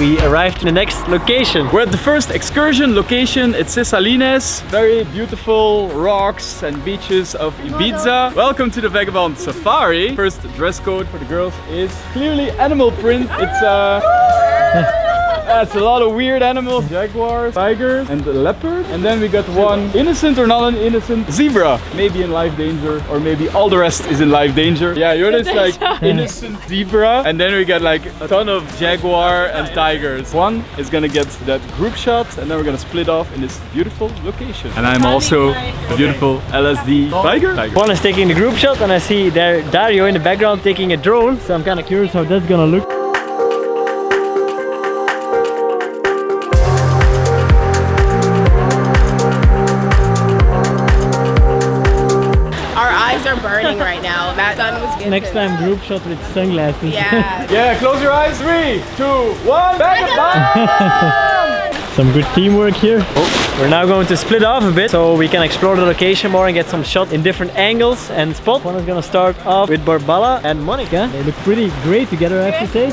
we arrived in the next location. We're at the first excursion location. It's Ses Salines. Very beautiful rocks and beaches of Ibiza. Welcome to the Vagabond Safari. First dress code for the girls is clearly animal print. It's a lot of weird animals. Jaguars, tigers and leopard. And then we got one innocent or not an innocent zebra. Maybe in live danger, or maybe all the rest is in live danger. Yeah, you're this like innocent zebra. And then we got like a ton of jaguar and tigers. One is gonna get that group shot, and then we're gonna split off in this beautiful location. And I'm also a beautiful LSD tiger. One is taking the group shot, and I see there Dario in the background taking a drone. So I'm kind of curious how that's gonna look. Are burning right now. That sun was good. Next time group shot with sunglasses. Yeah. Yeah, close your eyes. 3, 2, 1. Vagabond! Some good teamwork here. Oh, we're now going to split off a bit so we can explore the location more and get some shots in different angles and spots. One is gonna start off with Barbala and Monica. They look pretty great together, I have to say.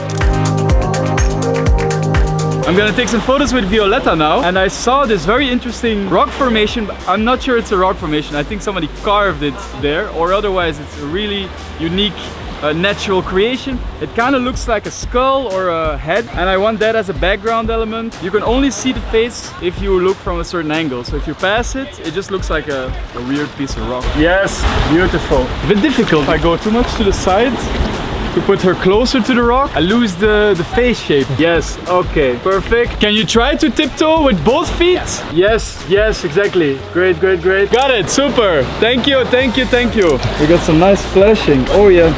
I'm gonna take some photos with Violetta now, and I saw this very interesting rock formation. I'm not sure it's a rock formation. I think somebody carved it there, or otherwise it's a really unique natural creation. It kind of looks like a skull or a head, and I want that as a background element. You can only see the face if you look from a certain angle, so if you pass it, it just looks like a weird piece of rock. Yes, beautiful. A bit difficult if I go too much to the side. To put her closer to the rock, I lose the face shape. Yes, okay, perfect. Can you try to tiptoe with both feet? Yes, yes, exactly. Great, great, great. Got it, super. Thank you, thank you, thank you. We got some nice flashing. Oh yeah.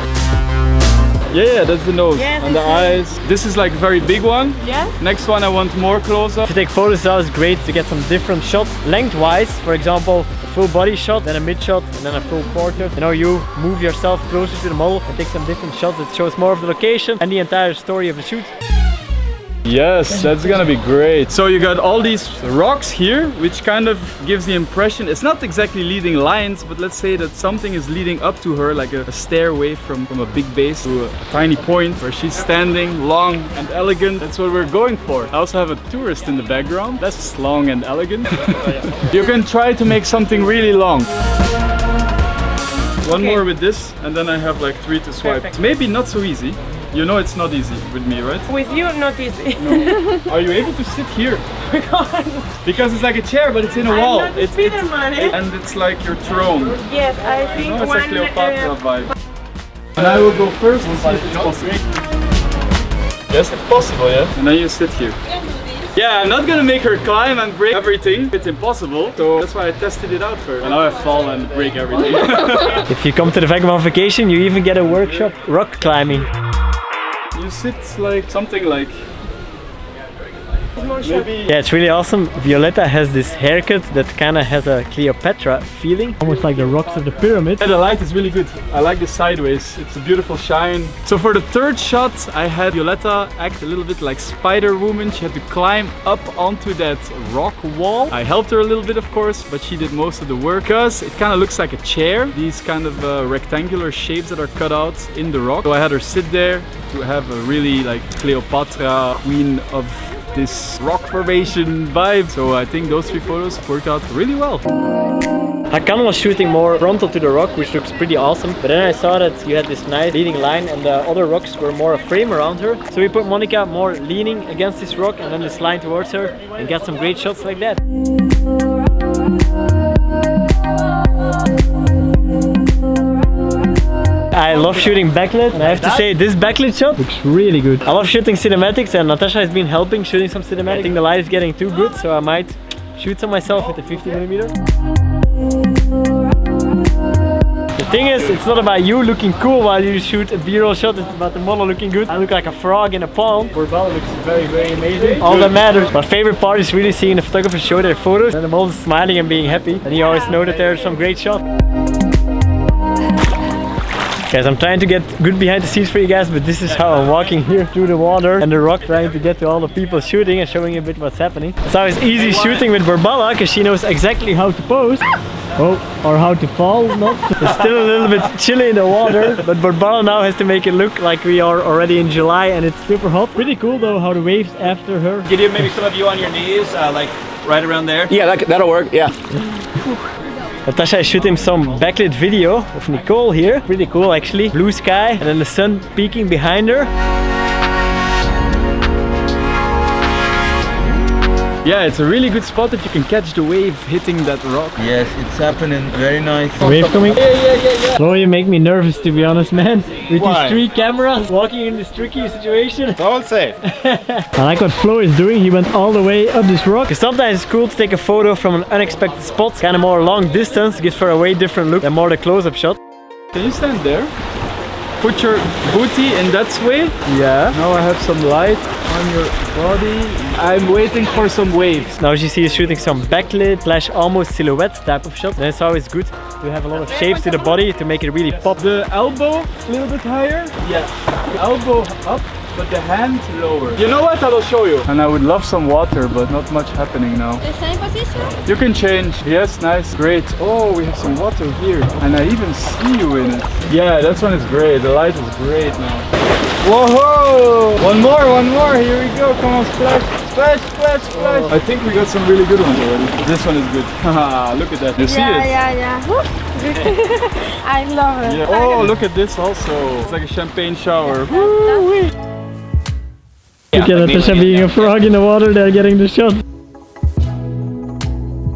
Yeah, that's the nose and the eyes. This is like a very big one. Yeah. Next one I want more close up. To take photos, it's always great to get some different shots lengthwise. For example, a full body shot, then a mid shot, and then a full portrait. You know, you move yourself closer to the model and take some different shots that shows more of the location and the entire story of the shoot. Yes, that's gonna be great. So you got all these rocks here, which kind of gives the impression, it's not exactly leading lines, but let's say that something is leading up to her, like a stairway from a big base to a tiny point where she's standing, long and elegant. That's what we're going for. I also have a tourist in the background. That's long and elegant. You can try to make something really long. One more with this, and then I have like 3 to swipe. Perfect. Maybe not so easy. You know it's not easy with me, right? With you, not easy. No. Are you able to sit here? Because it's like a chair, but it's in a wall. Not and it's like your throne. Yes, I think it's a Cleopatra vibe. And I will go first and see if it's possible. Yes, it's possible, yeah? And then you sit here. Yeah, I'm not gonna make her climb and break everything. It's impossible. So that's why I tested it out first. And now I fall and break everything. If you come to the Vagabond vacation, you even get a workshop rock climbing. You sit like something like maybe. Yeah, it's really awesome. Violetta has this haircut that kind of has a Cleopatra feeling, almost like the rocks of the pyramid. Yeah, the light is really good. I like the sideways. It's a beautiful shine. So for the third shot, I had Violetta act a little bit like Spider-Woman. She had to climb up onto that rock wall. I helped her a little bit, of course, but she did most of the work. Because it kind of looks like a chair. These kind of rectangular shapes that are cut out in the rock. So I had her sit there to have a really like Cleopatra, queen of this rock formation vibe. So I think those 3 photos worked out really well. Hakan was shooting more frontal to the rock, which looks pretty awesome. But then I saw that you had this nice leading line and the other rocks were more a frame around her. So we put Monica more leaning against this rock and then this line towards her and got some great shots like that. I love shooting backlit, and I have to say this backlit shot looks really good. I love shooting cinematics, and Natasha has been helping shooting some cinematics. I think the light is getting too good, so I might shoot some myself with the 50mm. The thing is, it's not about you looking cool while you shoot a B-roll shot, it's about the model looking good. I look like a frog in a pond. Barbala looks very, very amazing. All that matters. My favorite part is really seeing the photographers show their photos and the models smiling and being happy. And you always know that there are some great shots. Guys, I'm trying to get good behind the scenes for you guys, but this is how I'm walking here through the water and the rock, trying to get to all the people shooting and showing you a bit what's happening. It's always easy shooting with Barbala because she knows exactly how to pose. Oh, or how to fall, not. It's still a little bit chilly in the water, but Barbara now has to make it look like we are already in July and it's super hot. Pretty cool though how the waves after her. Can you maybe some of you on your knees, like right around there? Yeah, that'll work, yeah. Natasha is shooting some backlit video of Nicole here. Pretty cool actually. Blue sky and then the sun peeking behind her. Yeah, it's a really good spot if you can catch the wave hitting that rock. Yes, it's happening. Very nice. Wave coming. Yeah. Chloe, you make me nervous to be honest, man. With Why? these 3 cameras walking in this tricky situation. It's all safe. I like what Flo is doing. He went all the way up this rock. 'Cause sometimes it's cool to take a photo from an unexpected spot. Kind of more long distance, gives for a way different look than more the close-up shot. Can you stand there? Put your booty in that way. Yeah. Now I have some light on your body. I'm waiting for some waves. Now as you see, is shooting some backlit slash almost silhouette type of shot. And it's always good to have a lot of shapes to the body to make it really pop. The elbow a little bit higher. Yeah. Elbow up, but the hand lower. You know what? I will show you. And I would love some water, but not much happening now. The same position? You can change. Yes, nice, great. Oh, we have some water here. And I even see you in it. Yeah, that one is great. The light is great now. Whoa! One more. Here we go. Come on, splash. I think we got some really good ones already. This one is good. Haha, look at that. You see it? Yeah. I love it. Yeah. Oh, look at this also. It's like a champagne shower. Look at Natasha being a frog in the water, they're getting the shot.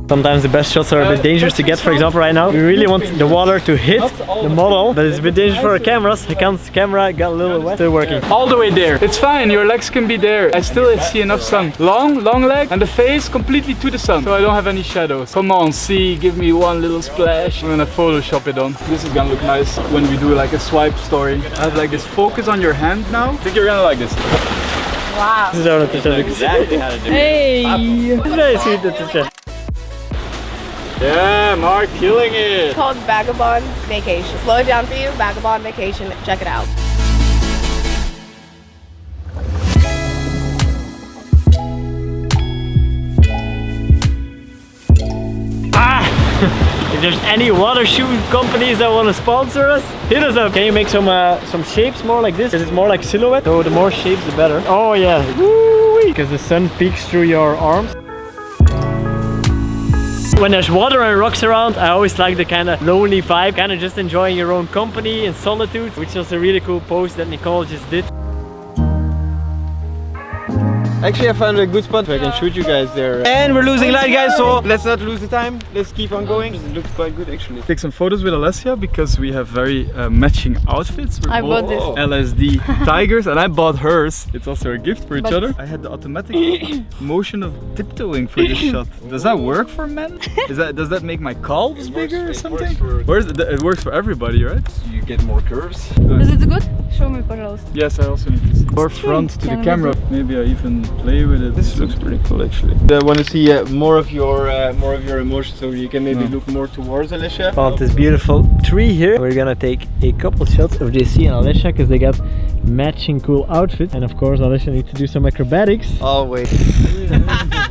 Sometimes the best shots are a bit dangerous to get. For example, right now we really want the water to hit the model, but it's a bit dangerous for the cameras. The camera got a little wet. Still working. All the way there. It's fine, your legs can be there. I still see enough sun. Long leg, and the face completely to the sun, so I don't have any shadows. Come on, see, give me one little splash. I'm gonna Photoshop it on. This is gonna look nice when we do like a swipe story. I have like this focus on your hand now. I think you're gonna like this. Wow. This is how Natasha looks. Exactly how to do it. Hey! Very sweet, Natasha. Yeah, Mark, killing it. It's called Vagabond Vacation. Slow it down for you, Vagabond Vacation. Check it out. If there's any water shoe companies that want to sponsor us, hit us up. Can you make some shapes more like this? Because it's more like silhouette, so the more shapes the better. Oh yeah, woo-wee! Because the sun peeks through your arms. When there's water and rocks around, I always like the kind of lonely vibe, kind of just enjoying your own company in solitude, which was a really cool post that Nicole just did. Actually, I found a good spot where I can shoot you guys there. And we're losing light, guys, so let's not lose the time. Let's keep on going. It looks quite good, actually. Take some photos with Alessia because we have very matching outfits. We're I bought this. LSD tigers, and I bought hers. It's also a gift for each other. I had the automatic motion of tiptoeing for this shot. Does that work for men? Does that make my calves bigger or something? It works for everybody, right? You get more curves. Is it good? Show me, пожалуйста. Yes, I also need to see. Or front to the Can we camera. Maybe I even play with it. This looks pretty cool, actually. I want to see more of your emotions, so you can maybe look more towards Alessia. Found this beautiful tree here. We're gonna take a couple shots of JC and Alessia because they got matching cool outfits. And of course, Alessia needs to do some acrobatics. Always.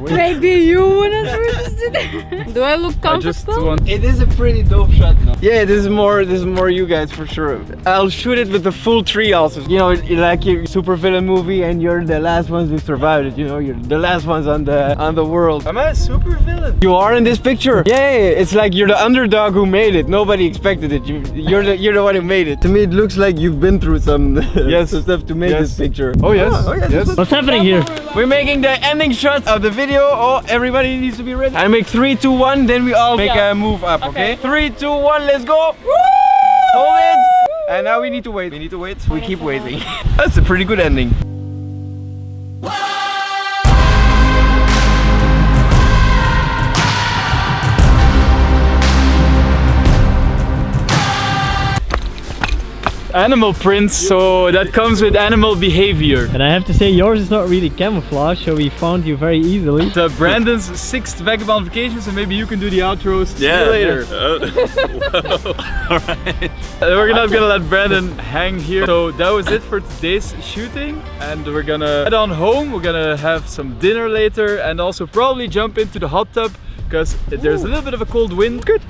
Maybe you wanna do that? Do I look I just comfortable? want. It is a pretty dope shot now. Yeah, this is more you guys for sure. I'll shoot it with the full tree also. You know, like your super villain movie and you're the last ones who survived it, you know, you're the last ones on the world. Am I a super villain? You are in this picture. Yeah, it's like you're the underdog who made it. Nobody expected it. You're the one who made it. To me, it looks like you've been through some some stuff to make this picture. Oh yes. Yes. What's happening here? We're making the ending shot of the video. Oh, everybody needs to be ready. I make 3, 2, 1, then we all make a move up, okay? 3, 2, 1, let's go! Woo! Hold it! And now we need to wait. We need to wait. We keep waiting. That's a pretty good ending. Animal prints, so that comes with animal behavior. And I have to say, yours is not really camouflage, so we found you very easily. It's Brandon's 6th Vagabond vacation, so maybe you can do the outros. See you later. Alright. We're not gonna let Brandon hang here. So that was it for today's shooting, and we're gonna head on home. We're gonna have some dinner later, and also probably jump into the hot tub because there's a little bit of a cold wind. Good.